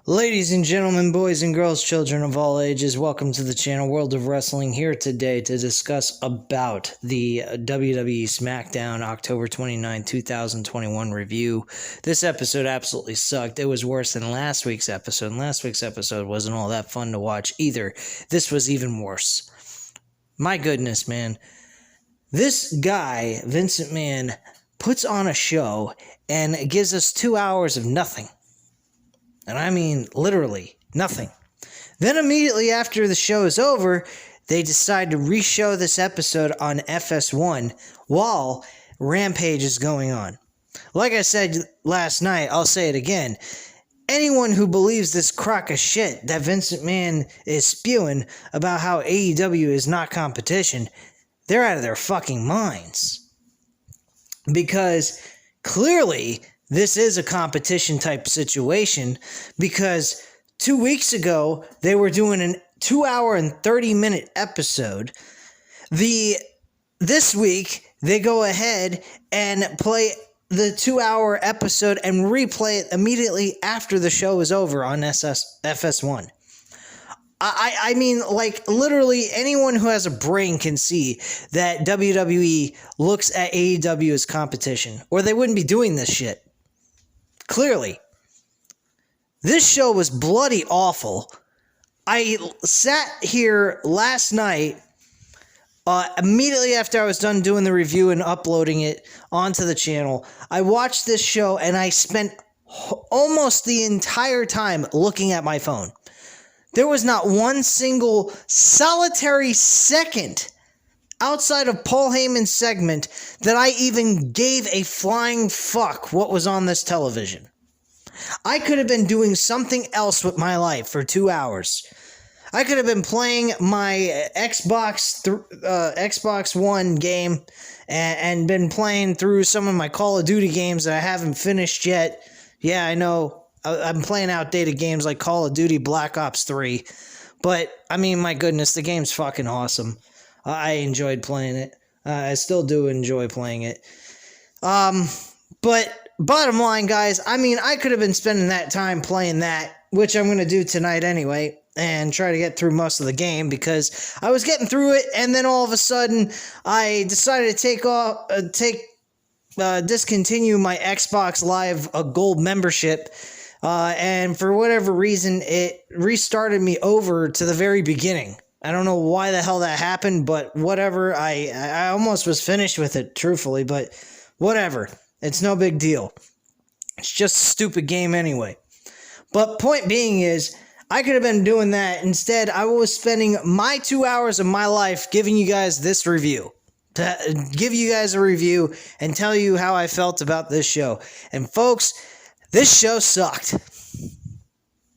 Ladies and gentlemen, boys and girls, children of all ages, welcome to the channel World of Wrestling, here today to discuss about the WWE Smackdown October 29, 2021 review. This episode absolutely sucked. It was worse than last week's episode, and last week's episode wasn't all that fun to watch either. This was even worse. My goodness, man. This guy, Vince McMahon, puts on a show and gives us 2 hours of nothing. And I mean, literally, nothing. Then immediately after the show is over, they decide to re-show this episode on FS1 while Rampage is going on. Like I said last night, I'll say it again. Anyone who believes this crock of shit that Vince McMahon is spewing about how AEW is not competition, they're out of their fucking minds. Because clearly this is a competition type situation, because 2 weeks ago they were doing an 2 hour and 30-minute episode. This week they go ahead and play the 2 hour episode and replay it immediately after the show is over on FS1. I mean, like, literally anyone who has a brain can see that WWE looks at AEW as competition, or they wouldn't be doing this shit. Clearly. This show was bloody awful. I sat here last night, immediately after I was done doing the review and uploading it onto the channel. I watched this show and I spent almost the entire time looking at my phone. There was not one single solitary second outside of Paul Heyman's segment that I even gave a flying fuck what was on this television. I could have been doing something else with my life for 2 hours. I could have been playing my Xbox One game and been playing through some of my Call of Duty games that I haven't finished yet. Yeah, I know, I'm playing outdated games like Call of Duty Black Ops 3. But, I mean, my goodness, the game's fucking awesome. I enjoyed playing it. I still do enjoy playing it. But bottom line, guys, I mean, I could have been spending that time playing that, which I'm going to do tonight anyway, and try to get through most of the game, because I was getting through it, and then all of a sudden, I decided to discontinue my Xbox Live Gold membership, and for whatever reason, it restarted me over to the very beginning. I don't know why the hell that happened, but whatever. I almost was finished with it, truthfully, but whatever. It's no big deal. It's just a stupid game anyway. But point being is, I could have been doing that. Instead, I was spending my 2 hours of my life giving you guys this review. To give you guys a review and tell you how I felt about this show. And folks, this show sucked.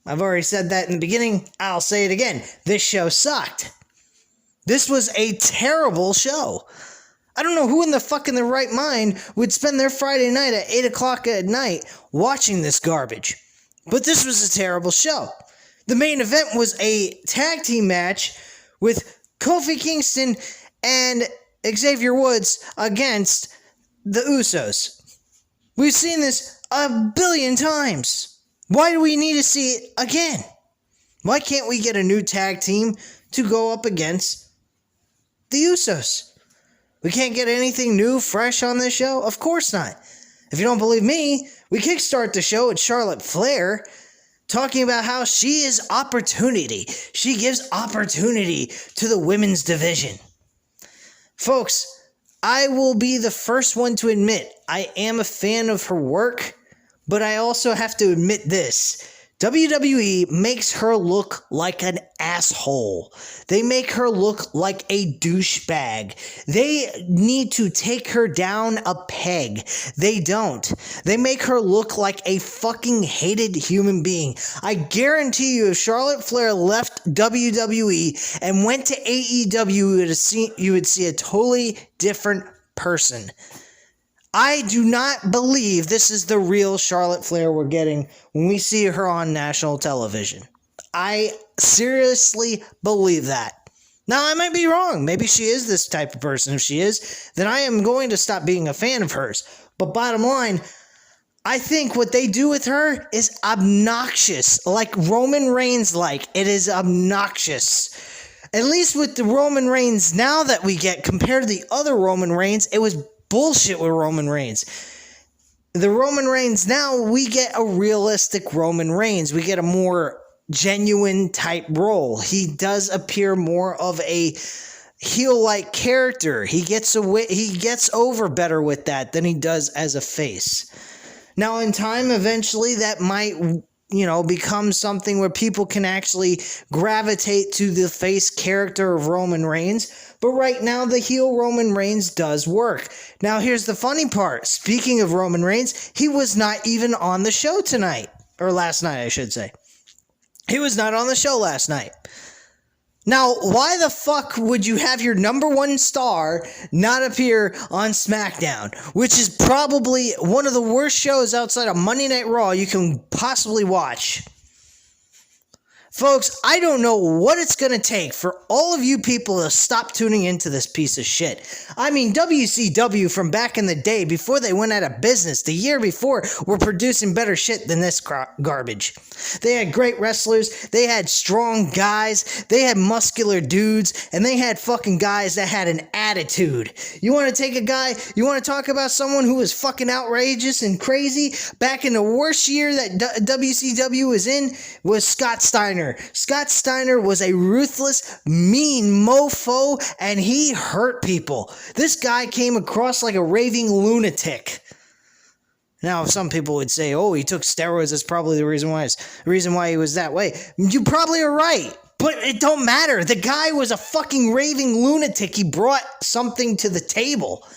I've already said that in the beginning. I'll say it again. This show sucked. This was a terrible show. I don't know who in the right mind would spend their Friday night at 8 o'clock at night watching this garbage. But this was a terrible show. The main event was a tag team match with Kofi Kingston and Xavier Woods against the Usos. We've seen this a billion times. Why do we need to see it again? Why can't we get a new tag team to go up against the Usos? We can't get anything new, fresh on this show? Of course not. If you don't believe me, we kickstart the show with Charlotte Flair talking about how she is opportunity. She gives opportunity to the women's division. Folks, I will be the first one to admit I am a fan of her work. But I also have to admit this. WWE makes her look like an asshole. They make her look like a douchebag. They need to take her down a peg. They don't. They make her look like a fucking hated human being. I guarantee you, if Charlotte Flair left WWE and went to AEW, you would see a totally different person. I do not believe this is the real Charlotte Flair we're getting when we see her on national television. I seriously believe that. Now, I might be wrong. Maybe she is this type of person. If she is, then I am going to stop being a fan of hers. But bottom line, I think what they do with her is obnoxious. Like Roman Reigns, it is obnoxious. At least with the Roman Reigns now that we get, compared to the other Roman Reigns, it was bullshit with Roman Reigns. The Roman Reigns now, we get a realistic Roman Reigns. We get a more genuine type role. He does appear more of a heel-like character. He gets over better with that than he does as a face. Now, in time, eventually, that might, become something where people can actually gravitate to the face character of Roman Reigns. But right now, the heel Roman Reigns does work. Now, here's the funny part. Speaking of Roman Reigns, he was not even on the show tonight. Or last night, I should say. He was not on the show last night. Now, why the fuck would you have your number one star not appear on Smackdown, which is probably one of the worst shows outside of Monday Night Raw you can possibly watch? Folks, I don't know what it's going to take for all of you people to stop tuning into this piece of shit. I mean, WCW from back in the day, before they went out of business, the year before, were producing better shit than this garbage. They had great wrestlers, they had strong guys, they had muscular dudes, and they had fucking guys that had an attitude. You want to take a guy, you want to talk about someone who was fucking outrageous and crazy? Back in the worst year that WCW was in, was Scott Steiner. Scott Steiner was a ruthless, mean mofo, and he hurt people. This guy came across like a raving lunatic. Now, some people would say, oh, he took steroids, that's probably the reason why he was that way. You probably are right, but it don't matter. The guy was a fucking raving lunatic. He brought something to the table.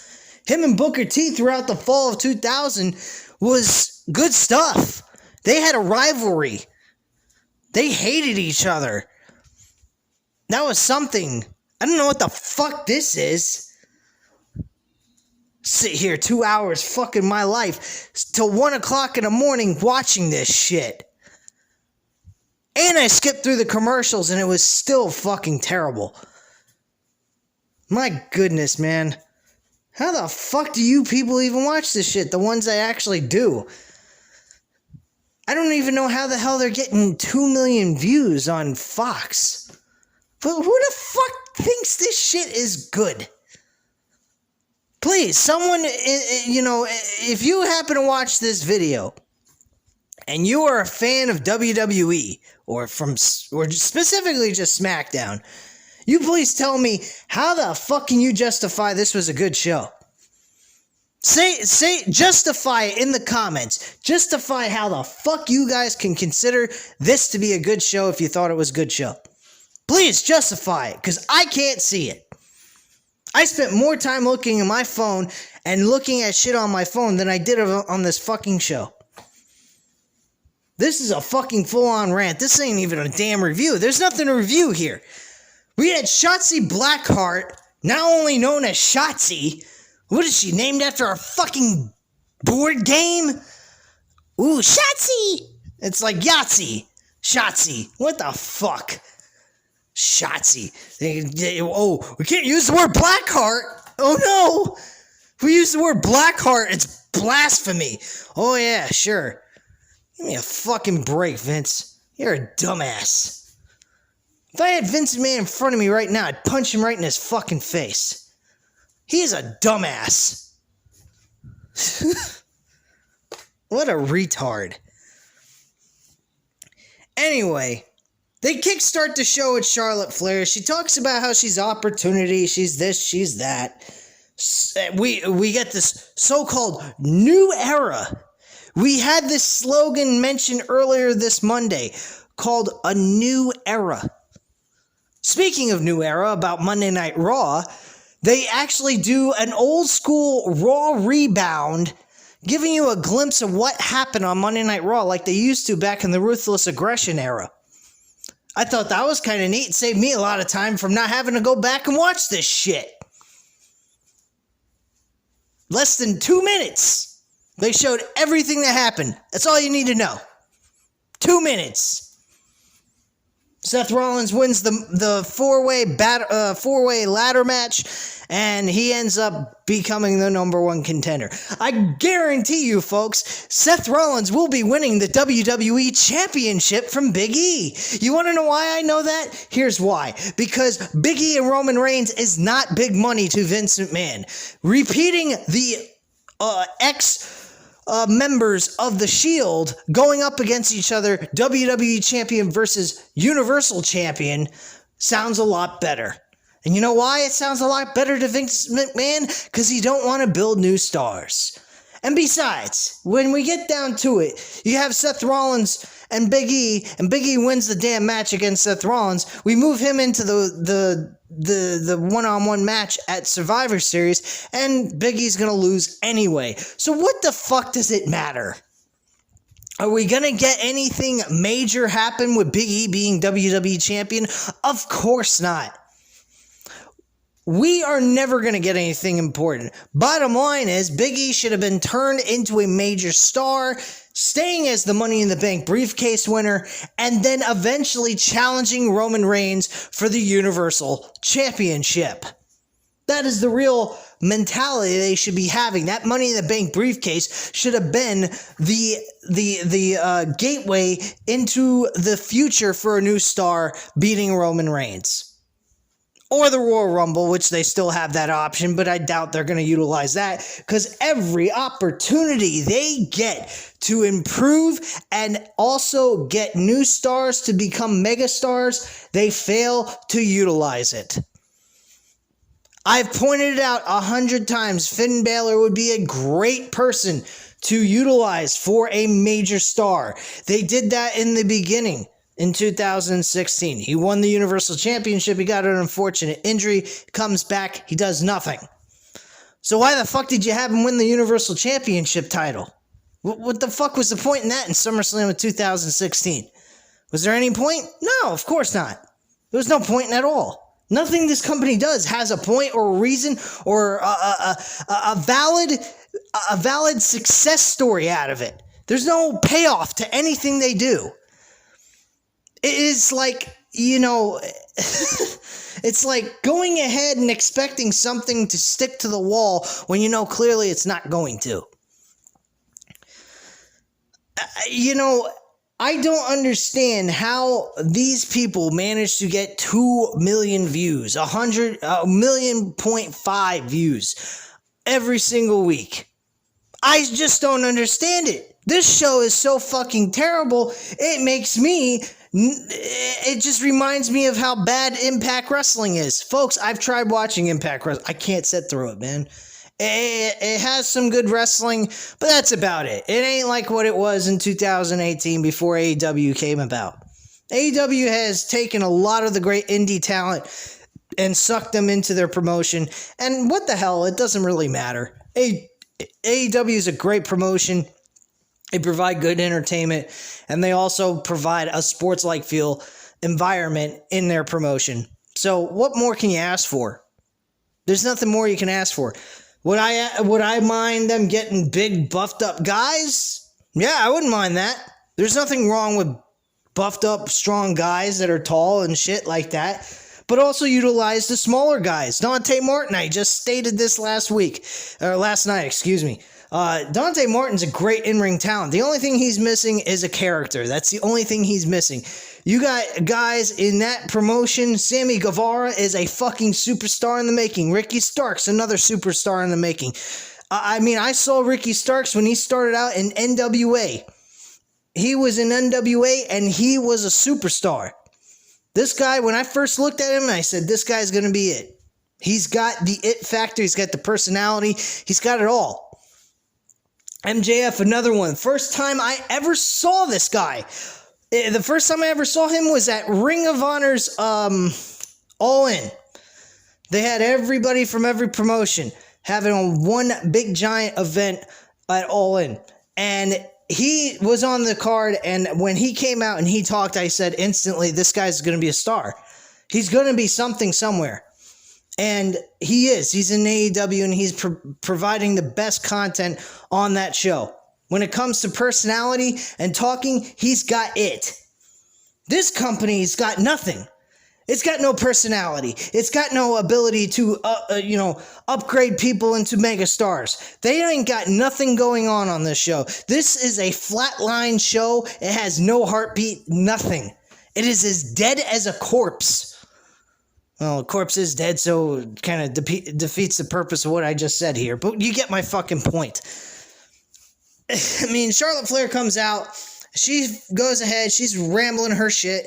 Him and Booker T throughout the fall of 2000 was good stuff. They had a rivalry. They hated each other. That was something. I don't know what the fuck this is. Sit here 2 hours fucking my life till 1 o'clock in the morning watching this shit. And I skipped through the commercials and it was still fucking terrible. My goodness, man. How the fuck do you people even watch this shit? The ones that actually do. I don't even know how the hell they're getting 2 million views on Fox. But who the fuck thinks this shit is good? Please, someone, if you happen to watch this video and you are a fan of WWE or specifically just SmackDown, you please tell me how the fuck can you justify this was a good show? Justify it in the comments. Justify how the fuck you guys can consider this to be a good show if you thought it was a good show. Please justify it, because I can't see it. I spent more time looking at my phone and looking at shit on my phone than I did on this fucking show. This is a fucking full-on rant. This ain't even a damn review. There's nothing to review here. We had Shotzi Blackheart, now only known as Shotzi. What is she, named after a fucking board game? Ooh, Shotzi! It's like Yahtzee. Shotzi. What the fuck? Shotzi. Oh, we can't use the word Blackheart. Oh no! If we use the word Blackheart, it's blasphemy. Oh yeah, sure. Give me a fucking break, Vince. You're a dumbass. If I had Vince McMahon in front of me right now, I'd punch him right in his fucking face. He is a dumbass. What a retard. Anyway, they kickstart the show with Charlotte Flair. She talks about how she's opportunity, she's this, she's that. We get this so-called new era. We had this slogan mentioned earlier this Monday called a new era. Speaking of new era, about Monday Night Raw, they actually do an old school Raw rebound, giving you a glimpse of what happened on Monday Night Raw like they used to back in the Ruthless Aggression era. I thought that was kind of neat. It saved me a lot of time from not having to go back and watch this shit. Less than 2 minutes. They showed everything that happened. That's all you need to know. 2 minutes. Seth Rollins wins the four-way ladder match, and he ends up becoming the number one contender. I guarantee you, folks, Seth Rollins will be winning the WWE Championship from Big E. You want to know why I know that? Here's why. Because Big E and Roman Reigns is not big money to Vince McMahon. Repeating the members of the Shield going up against each other, WWE Champion versus Universal Champion, sounds a lot better. And you know why it sounds a lot better to Vince McMahon? Because he don't want to build new stars. And besides, when we get down to it, you have Seth Rollins and Big E wins the damn match against Seth Rollins. We move him into the one-on-one match at Survivor Series, and Big E's gonna lose anyway. So what the fuck does it matter? Are we gonna get anything major happen with Big E being WWE Champion? Of course not. We are never going to get anything important. Bottom line is, Big E should have been turned into a major star, staying as the Money in the Bank briefcase winner, and then eventually challenging Roman Reigns for the Universal Championship. That is the real mentality they should be having. That Money in the Bank briefcase should have been the gateway into the future for a new star beating Roman Reigns. Or the Royal Rumble, which they still have that option, but I doubt they're going to utilize that, because every opportunity they get to improve and also get new stars to become megastars, they fail to utilize it. I've pointed it out 100 times. Finn Balor would be a great person to utilize for a major star. They did that in the beginning. In 2016, he won the Universal Championship. He got an unfortunate injury, comes back, he does nothing. So why the fuck did you have him win the Universal Championship title? What the fuck was the point in that in SummerSlam of 2016? Was there any point? No, of course not. There was no point at all. Nothing this company does has a point or a reason or a valid success story out of it. There's no payoff to anything they do. It is like, it's like going ahead and expecting something to stick to the wall when you know clearly it's not going to. I don't understand how these people manage to get 2 million views, 1.5 million views every single week. I just don't understand it. This show is so fucking terrible, it just reminds me of how bad Impact Wrestling is. Folks, I've tried watching Impact Wrestling. I can't sit through it, man. It has some good wrestling, but that's about it. It ain't like what it was in 2018 before AEW came about. AEW has taken a lot of the great indie talent and sucked them into their promotion. And what the hell, it doesn't really matter. AEW is a great promotion. They provide good entertainment, and they also provide a sports-like feel environment in their promotion. So what more can you ask for? There's nothing more you can ask for. Would I mind them getting big, buffed-up guys? Yeah, I wouldn't mind that. There's nothing wrong with buffed-up, strong guys that are tall and shit like that. But also utilize the smaller guys. Dante Martin, I just stated this last night. Dante Martin's a great in-ring talent. The only thing he's missing is a character. That's the only thing he's missing. You got guys in that promotion. Sammy Guevara is a fucking superstar in the making. Ricky Starks, another superstar in the making. I saw Ricky Starks when he started out in NWA. He was in NWA and he was a superstar. This guy, when I first looked at him, I said, this guy's going to be it. He's got the it factor. He's got the personality. He's got it all. MJF, another one. First time I ever saw this guy. The first time I ever saw him was at Ring of Honor's All In. They had everybody from every promotion having one big giant event at All In. And he was on the card, and when he came out and he talked, I said instantly, this guy's going to be a star. He's going to be something somewhere. And he is. He's in AEW, and he's providing the best content on that show. When it comes to personality and talking, he's got it. This company's got nothing. It's got no personality. It's got no ability to, upgrade people into mega stars. They ain't got nothing going on this show. This is a flatline show. It has no heartbeat, nothing. It is as dead as a corpse. Well, a corpse is dead, so it kind of defeats the purpose of what I just said here. But you get my fucking point. I mean, Charlotte Flair comes out. She goes ahead. She's rambling her shit.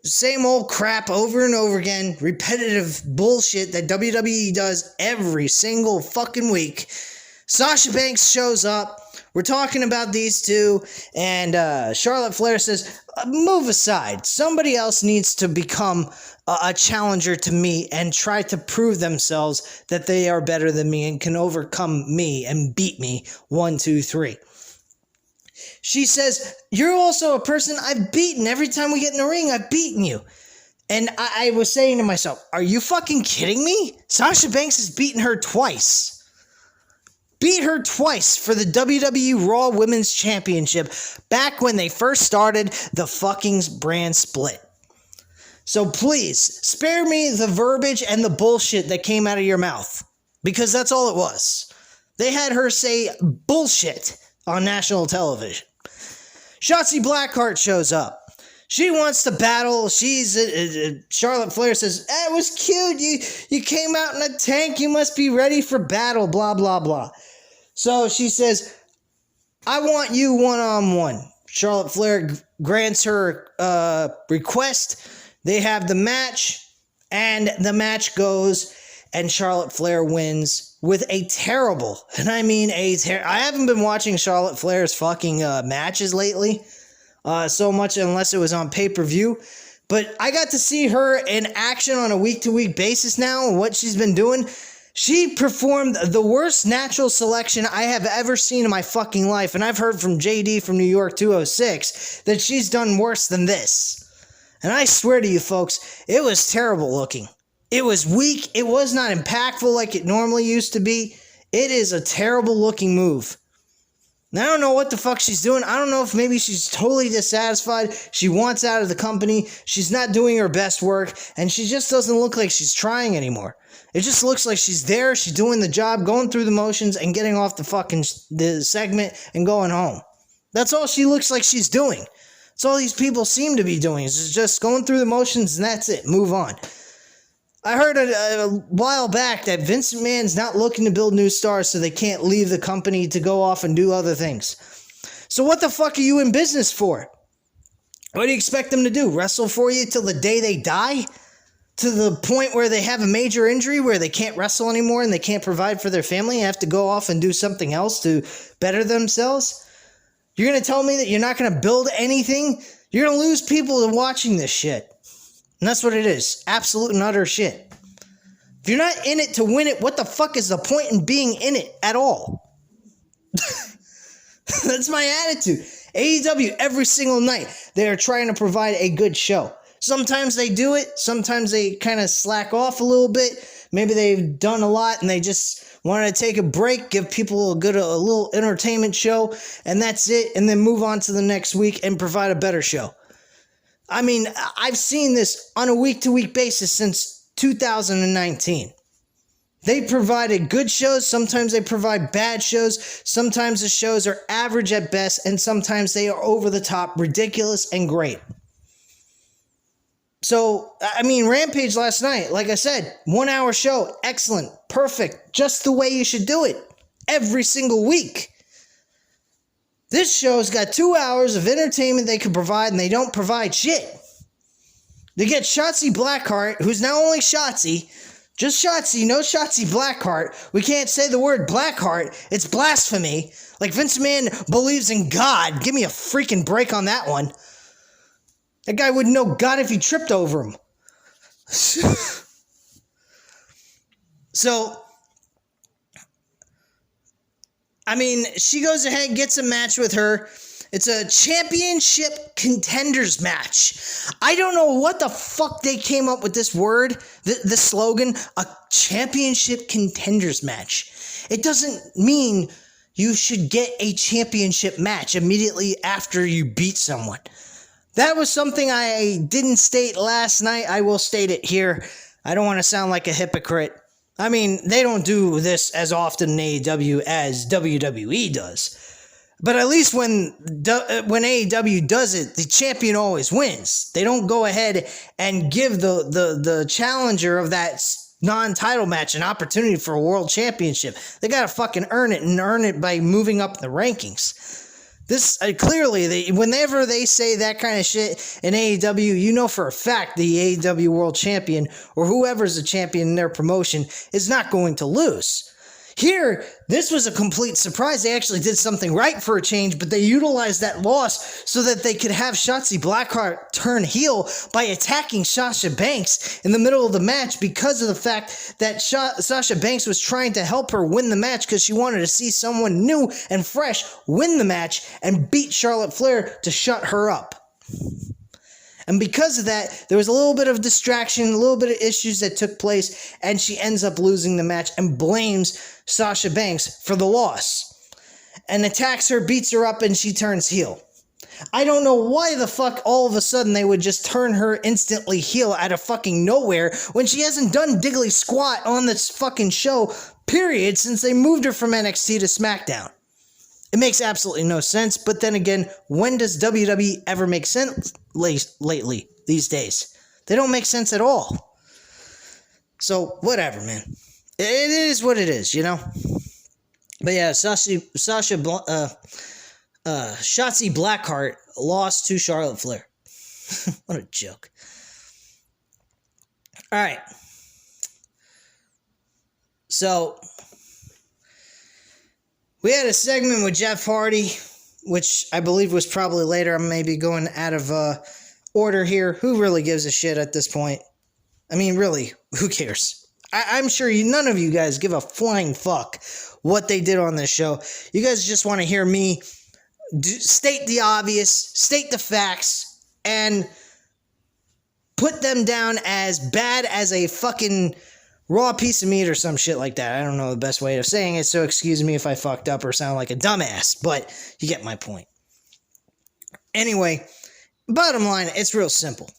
Same old crap over and over again. Repetitive bullshit that WWE does every single fucking week. Sasha Banks shows up. We're talking about these two. And Charlotte Flair says, move aside. Somebody else needs to become a challenger to me and try to prove themselves that they are better than me and can overcome me and beat me. 1, 2, 3. She says, you're also a person I've beaten. Every time we get in the ring, I've beaten you. And I was saying to myself, are you fucking kidding me? Sasha Banks has beaten her twice. Beat her twice for the WWE Raw Women's Championship back when they first started the fucking brand split. So please, spare me the verbiage and the bullshit that came out of your mouth. Because that's all it was. They had her say bullshit on national television. Shotzi Blackheart shows up. She wants to battle. Charlotte Flair says, it was cute. You came out in a tank. You must be ready for battle, blah, blah, blah. So she says, I want you one-on-one. Charlotte Flair grants her request. They have the match, and the match goes, and Charlotte Flair wins with a terrible, and I mean I haven't been watching Charlotte Flair's fucking matches lately so much unless it was on pay-per-view, but I got to see her in action on a week-to-week basis now, and what she's been doing. She performed the worst natural selection I have ever seen in my fucking life, and I've heard from JD from New York 206 that she's done worse than this. And I swear to you folks, it was terrible looking. It was weak. It was not impactful like it normally used to be. It is a terrible looking move. And I don't know what the fuck she's doing. I don't know if maybe she's totally dissatisfied. She wants out of the company. She's not doing her best work. And she just doesn't look like she's trying anymore. It just looks like she's there. She's doing the job, going through the motions, and getting off the segment and going home. That's all she looks like she's doing. That's all these people seem to be doing. Is just going through the motions and that's it. Move on. I heard a while back that Vince McMahon's not looking to build new stars so they can't leave the company to go off and do other things. So what the fuck are you in business for? What do you expect them to do? Wrestle for you till the day they die? To the point where they have a major injury where they can't wrestle anymore and they can't provide for their family and have to go off and do something else to better themselves? You're going to tell me that you're not going to build anything? You're going to lose people to watching this shit. And that's what it is. Absolute and utter shit. If you're not in it to win it, what the fuck is the point in being in it at all? That's my attitude. AEW, every single night, they are trying to provide a good show. Sometimes they do it. Sometimes they kind of slack off a little bit. Maybe they've done a lot and they just want to take a break, give people a little entertainment show, and that's it, and then move on to the next week and provide a better show. I mean, I've seen this on a week-to-week basis since 2019. They provided good shows. Sometimes they provide bad shows. Sometimes the shows are average at best, and sometimes they are over the top, ridiculous, and great. So, I mean, Rampage last night, like I said, 1 hour show, excellent, perfect, just the way you should do it, every single week. This show's got 2 hours of entertainment they can provide, and they don't provide shit. They get Shotzi Blackheart, who's now only Shotzi. Just Shotzi, no Shotzi Blackheart. We can't say the word Blackheart. It's blasphemy. Like Vince McMahon believes in God. Give me a freaking break on that one. That guy wouldn't know God if he tripped over him. So, I mean, she goes ahead and gets a match with her. It's a championship contenders match. I don't know what the fuck they came up with this word, the slogan, a championship contenders match. It doesn't mean you should get a championship match immediately after you beat someone. That was something I didn't state last night. I will state it here. I don't want to sound like a hypocrite. I mean, they don't do this as often in AEW as WWE does. But at least when AEW does it, the champion always wins. They don't go ahead and give the challenger of that non-title match an opportunity for a world championship. They gotta fucking earn it, and earn it by moving up the rankings. This clearly, whenever they say that kind of shit in AEW, you know for a fact the AEW World Champion or whoever's the champion in their promotion is not going to lose. Here, this was a complete surprise. They actually did something right for a change, but they utilized that loss so that they could have Shotzi Blackheart turn heel by attacking Sasha Banks in the middle of the match because of the fact that Sasha Banks was trying to help her win the match because she wanted to see someone new and fresh win the match and beat Charlotte Flair to shut her up. And because of that, there was a little bit of distraction, a little bit of issues that took place, and she ends up losing the match and blames Sasha Banks for the loss. And attacks her, beats her up, and she turns heel. I don't know why the fuck all of a sudden they would just turn her instantly heel out of fucking nowhere when she hasn't done diddly squat on this fucking show, period, since they moved her from NXT to Smackdown. It makes absolutely no sense, but then again, when does WWE ever make sense lately, these days? They don't make sense at all. So, whatever, man. It is what it is, you know? But yeah, Shotzi Blackheart lost to Charlotte Flair. What a joke. Alright. So, we had a segment with Jeff Hardy, which I believe was probably later. I'm maybe going out of order here. Who really gives a shit at this point? I mean, really, who cares? I'm sure none of you guys give a flying fuck what they did on this show. You guys just want to hear me state the obvious, state the facts, and put them down as bad as a fucking raw piece of meat or some shit like that. I don't know the best way of saying it, so excuse me if I fucked up or sound like a dumbass, but you get my point. Anyway, bottom line, it's real simple.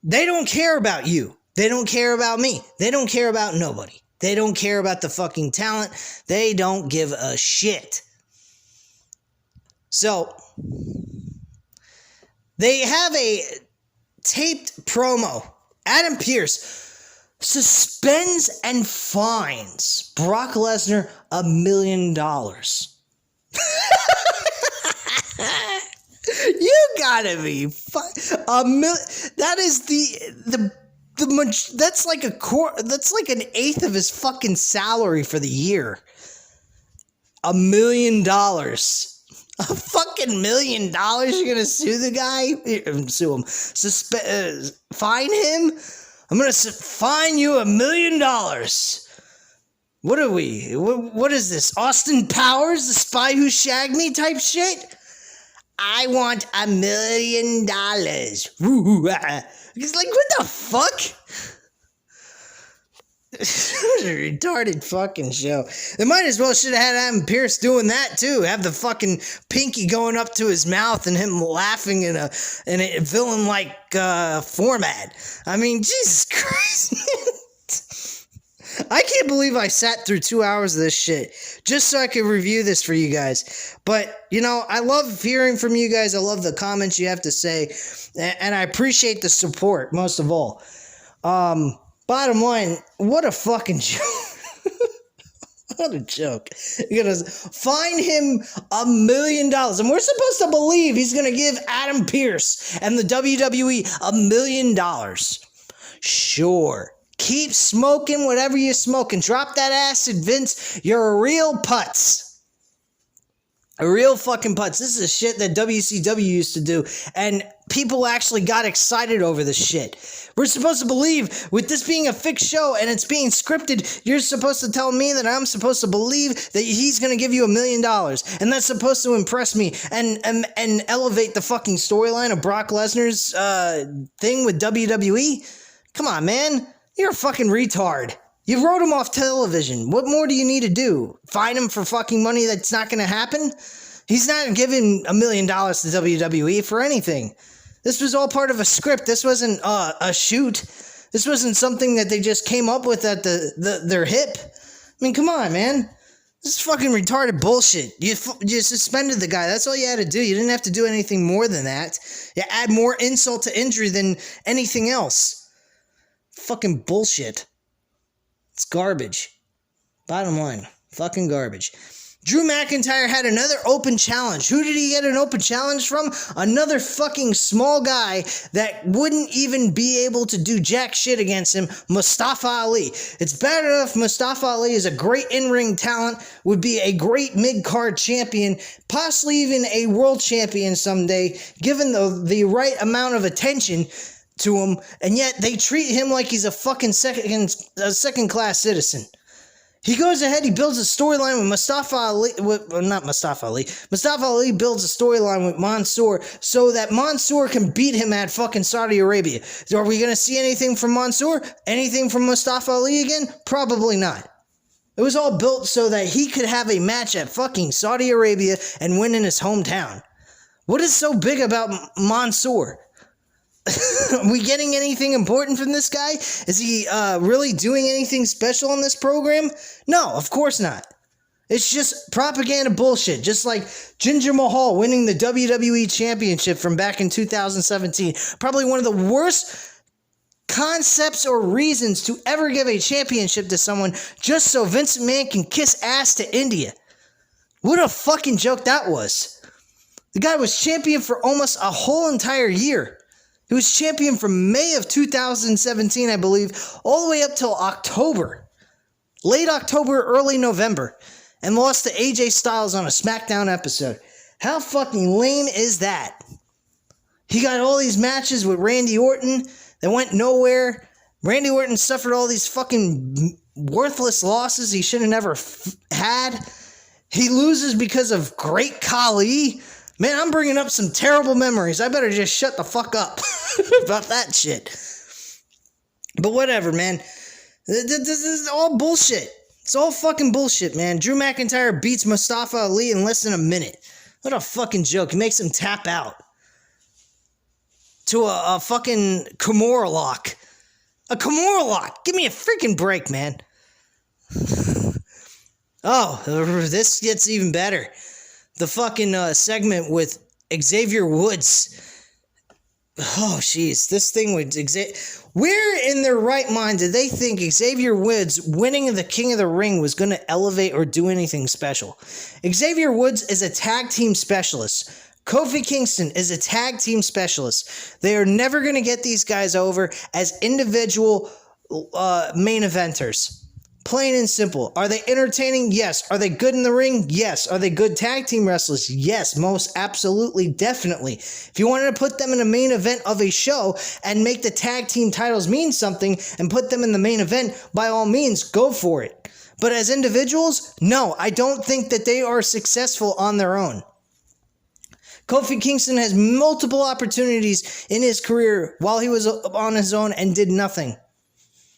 They don't care about you. They don't care about me. They don't care about nobody. They don't care about the fucking talent. They don't give a shit. So, they have a taped promo. Adam Pearce suspends and fines Brock Lesnar $1 million. You gotta be that is that's like that's like an eighth of his fucking salary for the year. $1 million. A fucking $1 million? You're gonna sue the guy? Sue him. Fine him? I'm gonna fine you $1 million. What are we? What is this? Austin Powers, the spy who shagged me type shit? I want $1 million. He's like, what the fuck? This was a retarded fucking show. They might as well should have had Adam Pearce doing that too. Have the fucking pinky going up to his mouth and him laughing in a villain-like format. I mean, Jesus Christ. I can't believe I sat through 2 hours of this shit just so I could review this for you guys. But, you know, I love hearing from you guys. I love the comments you have to say. And I appreciate the support, most of all. Bottom line, what a fucking joke. What a joke. You're going to fine him $1 million. And we're supposed to believe he's going to give Adam Pearce and the WWE $1 million. Sure. Keep smoking whatever you're smoking. Drop that acid, Vince. You're a real putz. A real fucking putz. This is shit that WCW used to do. And people actually got excited over this shit. We're supposed to believe, with this being a fixed show and it's being scripted, you're supposed to tell me that I'm supposed to believe that he's going to give you $1 million. And that's supposed to impress me and elevate the fucking storyline of Brock Lesnar's thing with WWE. Come on, man. You're a fucking retard. You wrote him off television. What more do you need to do? Fine him for fucking money that's not going to happen? He's not giving $1 million to WWE for anything. This was all part of a script. This wasn't a shoot. This wasn't something that they just came up with at their hip. I mean, come on, man. This is fucking retarded bullshit. You suspended the guy. That's all you had to do. You didn't have to do anything more than that. You add more insult to injury than anything else. Fucking bullshit. It's garbage. Bottom line. Fucking garbage. Drew McIntyre had another open challenge. Who did he get an open challenge from? Another fucking small guy that wouldn't even be able to do jack shit against him, Mustafa Ali. It's bad enough Mustafa Ali is a great in-ring talent, would be a great mid-card champion, possibly even a world champion someday, given the right amount of attention to him, and yet they treat him like he's a fucking second-class citizen. He goes ahead, he builds a storyline with Mustafa Ali, Mustafa Ali builds a storyline with Mansoor so that Mansoor can beat him at fucking Saudi Arabia. Are we going to see anything from Mansoor? Anything from Mustafa Ali again? Probably not. It was all built so that he could have a match at fucking Saudi Arabia and win in his hometown. What is so big about Mansoor? Are we getting anything important from this guy? Is he really doing anything special on this program? No, of course not. It's just propaganda bullshit. Just like Jinder Mahal winning the WWE Championship from back in 2017. Probably one of the worst concepts or reasons to ever give a championship to someone just so Vince McMahon can kiss ass to India. What a fucking joke that was. The guy was champion for almost a whole entire year. He was champion from May of 2017, I believe, all the way up till October. Late October, early November. And lost to AJ Styles on a Smackdown episode. How fucking lame is that? He got all these matches with Randy Orton that went nowhere. Randy Orton suffered all these fucking worthless losses he should have never had. He loses because of Great Khali. Man, I'm bringing up some terrible memories. I better just shut the fuck up about that shit. But whatever, man. This is all bullshit. It's all fucking bullshit, man. Drew McIntyre beats Mustafa Ali in less than a minute. What a fucking joke. He makes him tap out to a fucking Kimura lock. A Kimura lock. Give me a freaking break, man. Oh, this gets even better. The fucking segment with Xavier Woods. Oh, jeez. This thing with Xavier... Where in their right mind did they think Xavier Woods winning the King of the Ring was going to elevate or do anything special? Xavier Woods is a tag team specialist. Kofi Kingston is a tag team specialist. They are never going to get these guys over as individual main eventers. Plain and simple. Are they entertaining? Yes. Are they good in the ring? Yes. Are they good tag team wrestlers? Yes. Most absolutely, definitely. If you wanted to put them in a main event of a show and make the tag team titles mean something and put them in the main event, by all means, go for it. But as individuals, no, I don't think that they are successful on their own. Kofi Kingston has multiple opportunities in his career while he was on his own and did nothing.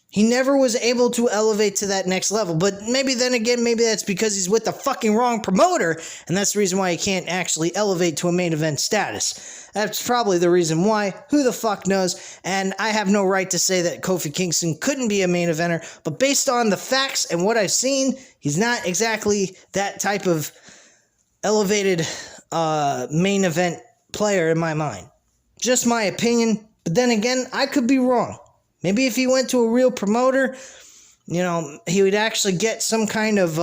He never was able to elevate to that next level. But maybe then again, maybe that's because he's with the fucking wrong promoter. And that's the reason why he can't actually elevate to a main event status. That's probably the reason why. Who the fuck knows? And I have no right to say that Kofi Kingston couldn't be a main eventer. But based on the facts and what I've seen, he's not exactly that type of elevated main event player in my mind. Just my opinion. But then again, I could be wrong. Maybe if he went to a real promoter, you know, he would actually get some kind of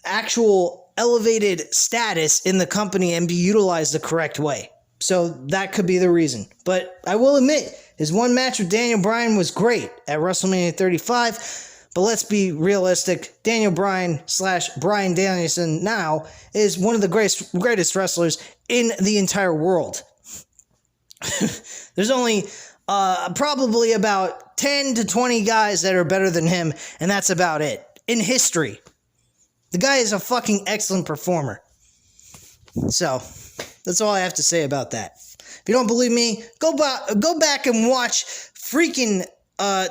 actual elevated status in the company and be utilized the correct way. So that could be the reason. But I will admit, his one match with Daniel Bryan was great at WrestleMania 35. But let's be realistic. Daniel Bryan / Bryan Danielson now is one of the greatest wrestlers in the entire world. There's only... probably about 10 to 20 guys that are better than him, and that's about it. In history. The guy is a fucking excellent performer. So, that's all I have to say about that. If you don't believe me, go back and watch freaking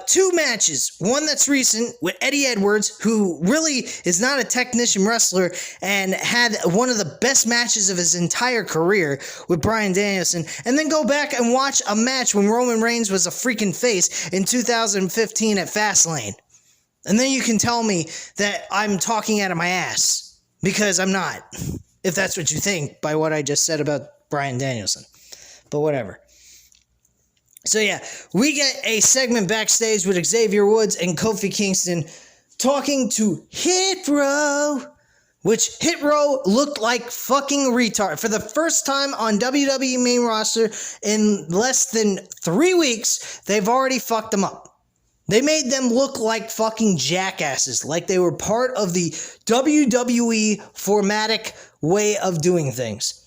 two matches. One that's recent with Eddie Edwards, who really is not a technician wrestler and had one of the best matches of his entire career with Bryan Danielson. And then go back and watch a match when Roman Reigns was a freaking face in 2015 at Fastlane. And then you can tell me that I'm talking out of my ass, because I'm not, if that's what you think by what I just said about Bryan Danielson. But whatever. So yeah, we get a segment backstage with Xavier Woods and Kofi Kingston talking to Hit Row, which Hit Row looked like fucking retard. For the first time on WWE main roster in less than 3 weeks, they've already fucked them up. They made them look like fucking jackasses, like they were part of the WWE formatic way of doing things.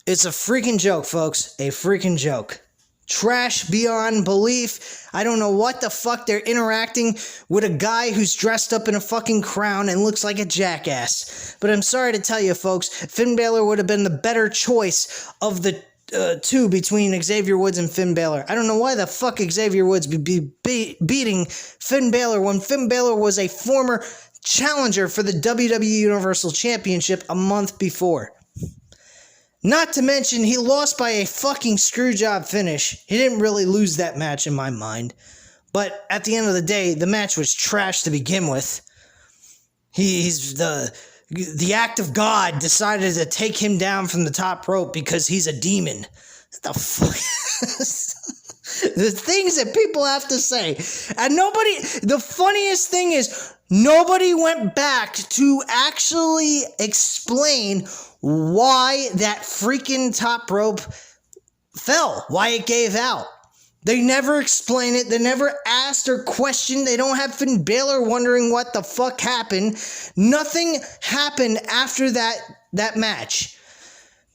It's a freaking joke, folks. A freaking joke. Trash beyond belief. I don't know what the fuck they're interacting with a guy who's dressed up in a fucking crown and looks like a jackass. But I'm sorry to tell you, folks, Finn Balor would have been the better choice of the two between Xavier Woods and Finn Balor. I don't know why the fuck Xavier Woods would be beating Finn Balor when Finn Balor was a former challenger for the WWE Universal Championship a month before. Not to mention, he lost by a fucking screwjob finish. He didn't really lose that match in my mind. But at the end of the day, the match was trash to begin with. He's the act of God decided to take him down from the top rope because he's a demon. What the fuck? The things that people have to say. And the funniest thing is, nobody went back to actually explain why that freaking top rope fell, why it gave out. They never explain it. They never asked or questioned. They don't have Finn Balor wondering what the fuck happened. Nothing happened after that match.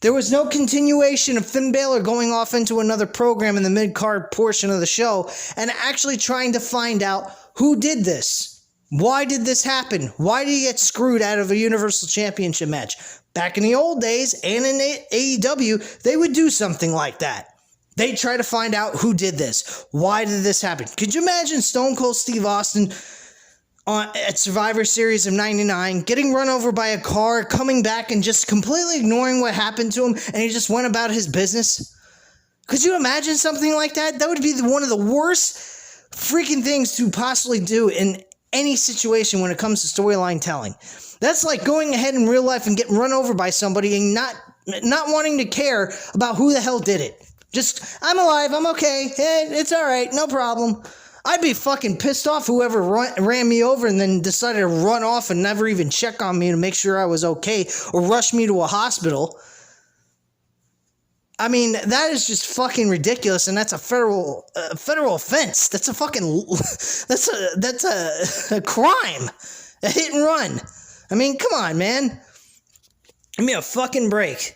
There was no continuation of Finn Balor going off into another program in the mid-card portion of the show and actually trying to find out who did this. Why did this happen? Why did he get screwed out of a Universal Championship match? Back in the old days and in AEW, they would do something like that. They try to find out who did this. Why did this happen? Could you imagine Stone Cold Steve Austin at Survivor Series of 99 getting run over by a car, coming back and just completely ignoring what happened to him, and he just went about his business? Could you imagine something like that? That would be one of the worst freaking things to possibly do in any situation when it comes to storyline telling. That's like going ahead in real life and getting run over by somebody and not wanting to care about who the hell did it. Just, I'm alive, I'm okay, it's alright, no problem. I'd be fucking pissed off whoever ran me over and then decided to run off and never even check on me to make sure I was okay or rush me to a hospital. I mean, that is just fucking ridiculous, and that's a federal offense. That's a fucking, that's a crime, a hit and run. I mean, come on, man. Give me a fucking break.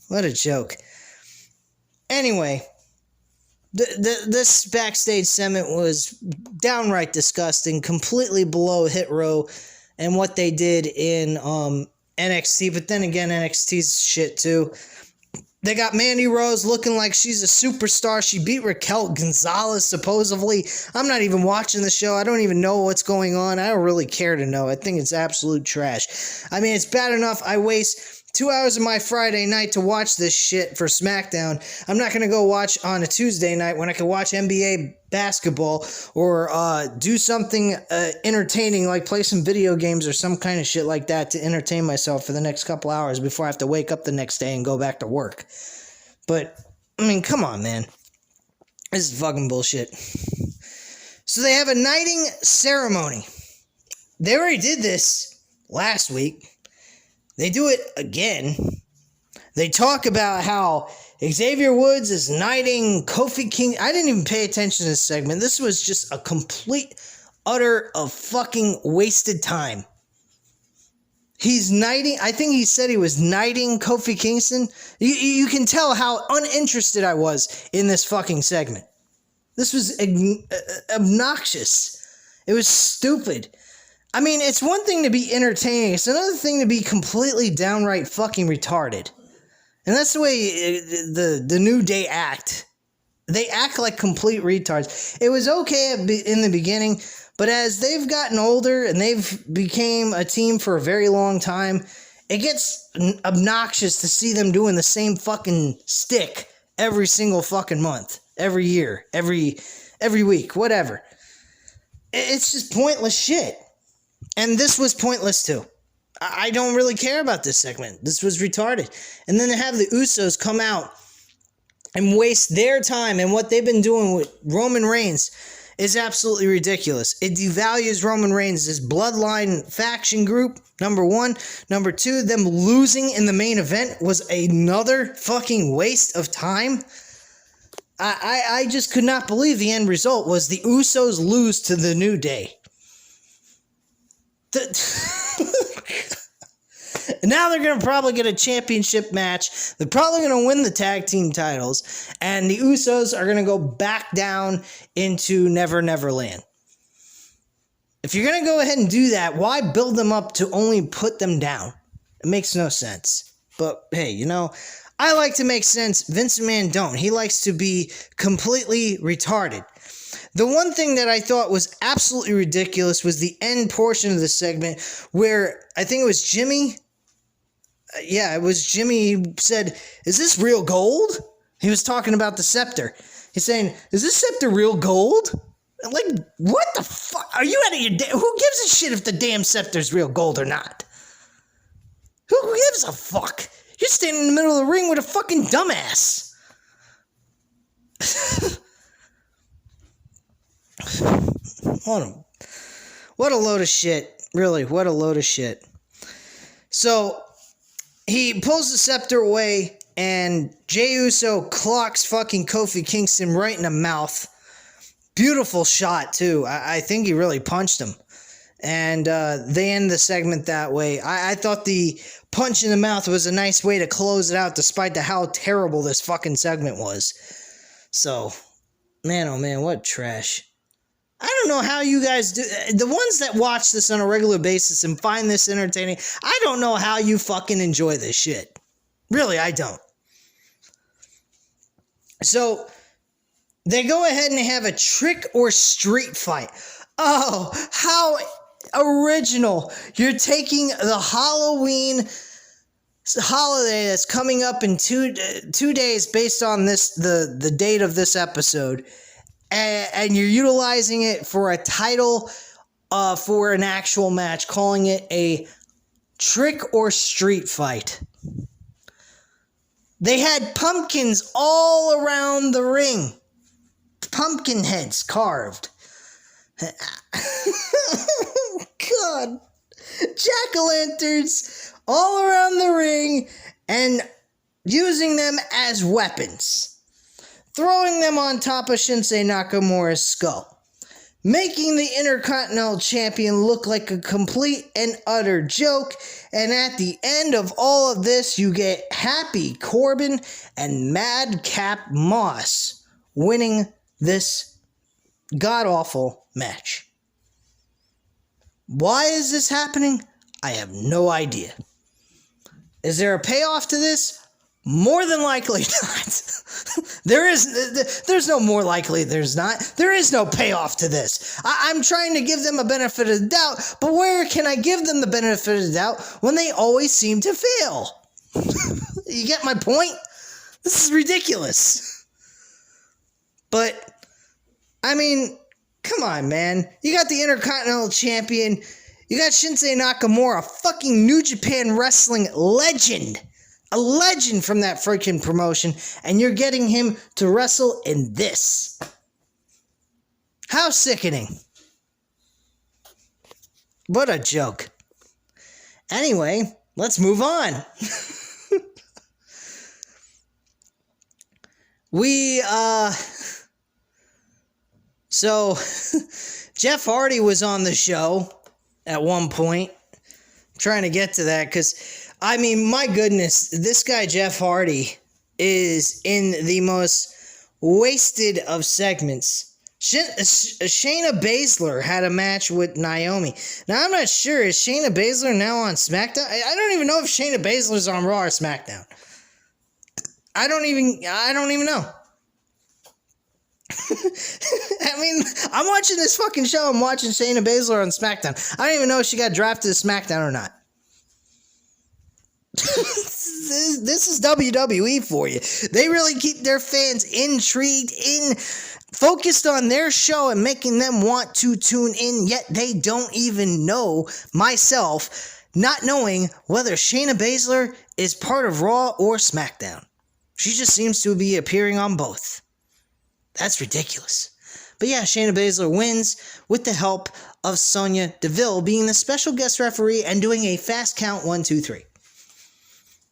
What a joke. Anyway, this backstage segment was downright disgusting, completely below Hit Row and what they did in NXT, but then again, NXT's shit too. They got Mandy Rose looking like she's a superstar. She beat Raquel Gonzalez, supposedly. I'm not even watching the show. I don't even know what's going on. I don't really care to know. I think it's absolute trash. I mean, it's bad enough I waste 2 hours of my Friday night to watch this shit for Smackdown. I'm not going to go watch on a Tuesday night when I can watch NBA basketball or do something entertaining like play some video games or some kind of shit like that to entertain myself for the next couple hours before I have to wake up the next day and go back to work. But, I mean, come on, man. This is fucking bullshit. So they have a knighting ceremony. They already did this last week. They do it again. They talk about how Xavier Woods is knighting Kofi Kingston. I didn't even pay attention to this segment. This was just a complete, utter of fucking wasted time. He's knighting, I think he said he was knighting Kofi Kingston. You can tell how uninterested I was in this fucking segment. This was obnoxious. It was stupid. I mean, it's one thing to be entertaining. It's another thing to be completely downright fucking retarded. And that's the way the New Day act. they act like complete retards. It was okay in the beginning, but as they've gotten older and they've became a team for a very long time, it gets obnoxious to see them doing the same fucking stick every single fucking month, every year, every week, whatever. It's just pointless shit. And this was pointless too. I don't really care about this segment. This was retarded. And then to have the Usos come out and waste their time and what they've been doing with Roman Reigns is absolutely ridiculous. It devalues Roman Reigns' bloodline faction group, number one. Number two, them losing in the main event was another fucking waste of time. I just could not believe the end result was the Usos lose to the New Day. Now they're going to probably get a championship match. They're probably going to win the tag team titles. And the Usos are going to go back down into Never Never Land. If you're going to go ahead and do that, why build them up to only put them down? It makes no sense. But hey, you know, I like to make sense. Vince McMahon don't. He likes to be completely retarded. The one thing that I thought was absolutely ridiculous was the end portion of the segment where I think it was Jimmy. Yeah, it was Jimmy who said, "Is this real gold?" He was talking about the scepter. He's saying, "Is this scepter real gold?" Like, what the fuck? Are you out of your who gives a shit if the damn scepter's real gold or not? Who gives a fuck? You're standing in the middle of the ring with a fucking dumbass. What a load of shit. Really, what a load of shit. So, he pulls the scepter away, and Jey Uso clocks fucking Kofi Kingston right in the mouth. Beautiful shot, too. I think he really punched him. And they end the segment that way. I thought the punch in the mouth was a nice way to close it out, despite how terrible this fucking segment was. So, man, oh man, what trash. I don't know how you guys do. The ones that watch this on a regular basis and find this entertaining, I don't know how you fucking enjoy this shit. Really, I don't. So, they go ahead and have a trick or street fight. Oh, how original. You're taking the Halloween holiday that's coming up in 2 days based on the date of this episode. And you're utilizing it for a title for an actual match, calling it a trick or street fight. They had pumpkins all around the ring. Pumpkin heads carved. God. Jack-o'-lanterns all around the ring and using them as weapons. Throwing them on top of Shinsuke Nakamura's skull. Making the Intercontinental Champion look like a complete and utter joke. And at the end of all of this, you get Happy Corbin and Madcap Moss winning this god-awful match. Why is this happening? I have no idea. Is there a payoff to this? More than likely not. There's no more likely there's not. There is no payoff to this. I'm trying to give them a benefit of the doubt, but where can I give them the benefit of the doubt when they always seem to fail? You get my point? This is ridiculous. But, I mean, come on, man. You got the Intercontinental Champion. You got Shinsuke Nakamura, a fucking New Japan Wrestling legend. A legend from that freaking promotion, and you're getting him to wrestle in this. How sickening. What a joke. Anyway, let's move on. So, Jeff Hardy was on the show at one point. I'm trying to get to that, because I mean, my goodness, this guy Jeff Hardy is in the most wasted of segments. Shayna Baszler had a match with Naomi. Now, I'm not sure, is Shayna Baszler now on Smackdown? I don't even know if Shayna Baszler's on Raw or Smackdown. I don't even know. I mean, I'm watching this fucking show. I'm watching Shayna Baszler on SmackDown. I don't even know if she got drafted to SmackDown or not. This is WWE for you. They really keep their fans intrigued, focused on their show and making them want to tune in, yet they don't even know, myself, not knowing whether Shayna Baszler is part of Raw or SmackDown. She just seems to be appearing on both. That's ridiculous. But yeah, Shayna Baszler wins with the help of Sonya Deville being the special guest referee and doing a fast count 1, 2, 3.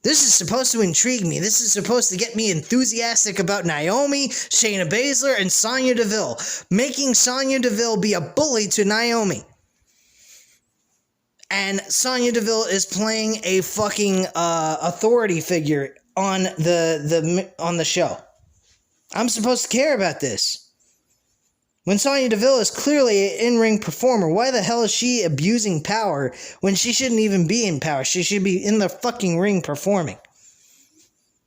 This is supposed to intrigue me. This is supposed to get me enthusiastic about Naomi, Shayna Baszler, and Sonya Deville, making Sonya Deville be a bully to Naomi. And Sonya Deville is playing a fucking authority figure on the show. I'm supposed to care about this. When Sonya Deville is clearly an in-ring performer, why the hell is she abusing power when she shouldn't even be in power? She should be in the fucking ring performing.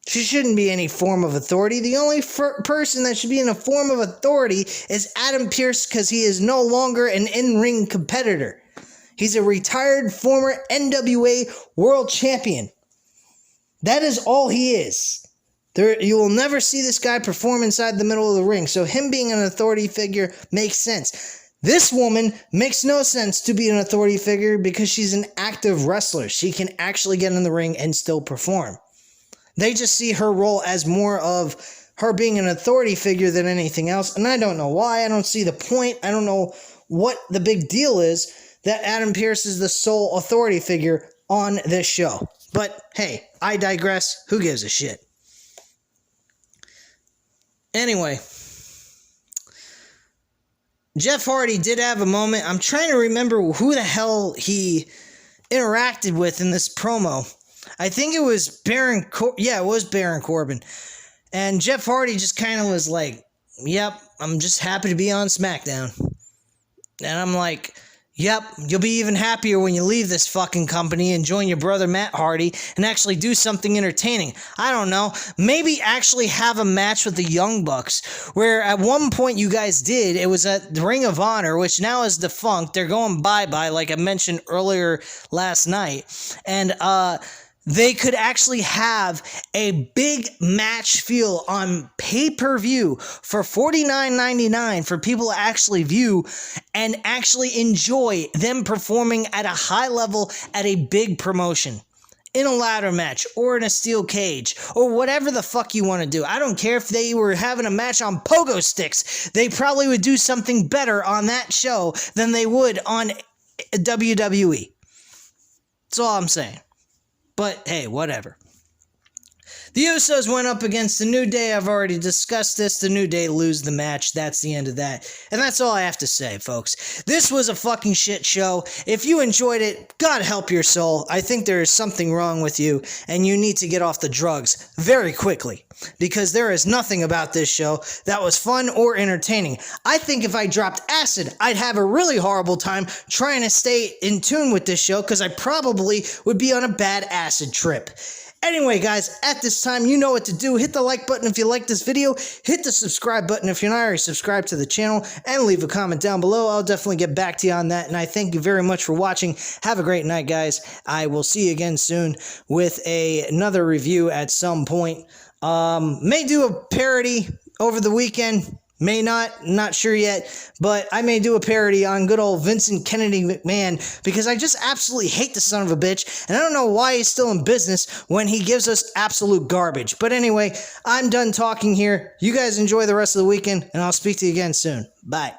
She shouldn't be any form of authority. The only person that should be in a form of authority is Adam Pearce, because he is no longer an in-ring competitor. He's a retired former NWA World Champion. That is all he is. You will never see this guy perform inside the middle of the ring, so him being an authority figure makes sense. This woman makes no sense to be an authority figure because she's an active wrestler. She can actually get in the ring and still perform. They just see her role as more of her being an authority figure than anything else, and I don't know why. I don't see the point. I don't know what the big deal is that Adam Pearce is the sole authority figure on this show. But hey, I digress. Who gives a shit? Anyway, Jeff Hardy did have a moment. I'm trying to remember who the hell he interacted with in this promo. I think it was Baron Corbin. And Jeff Hardy just kind of was like, yep, I'm just happy to be on SmackDown. And I'm like, yep, you'll be even happier when you leave this fucking company and join your brother Matt Hardy and actually do something entertaining. I don't know, maybe actually have a match with the Young Bucks, where at one point you guys did. It was at the Ring of Honor, which now is defunct. They're going bye-bye, like I mentioned earlier last night. And, they could actually have a big match feel on pay-per-view for $49.99 for people to actually view and actually enjoy them performing at a high level at a big promotion. In a ladder match, or in a steel cage, or whatever the fuck you want to do. I don't care if they were having a match on pogo sticks. They probably would do something better on that show than they would on WWE. That's all I'm saying. But, hey, whatever. The Usos went up against the New Day. I've already discussed this. The New Day lose the match. That's the end of that. And that's all I have to say, folks. This was a fucking shit show. If you enjoyed it, God help your soul. I think there is something wrong with you, and you need to get off the drugs very quickly. Because there is nothing about this show that was fun or entertaining. I think if I dropped acid, I'd have a really horrible time trying to stay in tune with this show, because I probably would be on a bad acid trip. Anyway, guys, at this time, you know what to do. Hit the like button if you like this video. Hit the subscribe button if you're not already subscribed to the channel. And leave a comment down below. I'll definitely get back to you on that. And I thank you very much for watching. Have a great night, guys. I will see you again soon with another review at some point. May do a parody over the weekend. May not sure yet, but I may do a parody on good old Vincent Kennedy McMahon, because I just absolutely hate the son of a bitch, and I don't know why he's still in business when he gives us absolute garbage. But anyway, I'm done talking here. You guys enjoy the rest of the weekend, and I'll speak to you again soon. Bye.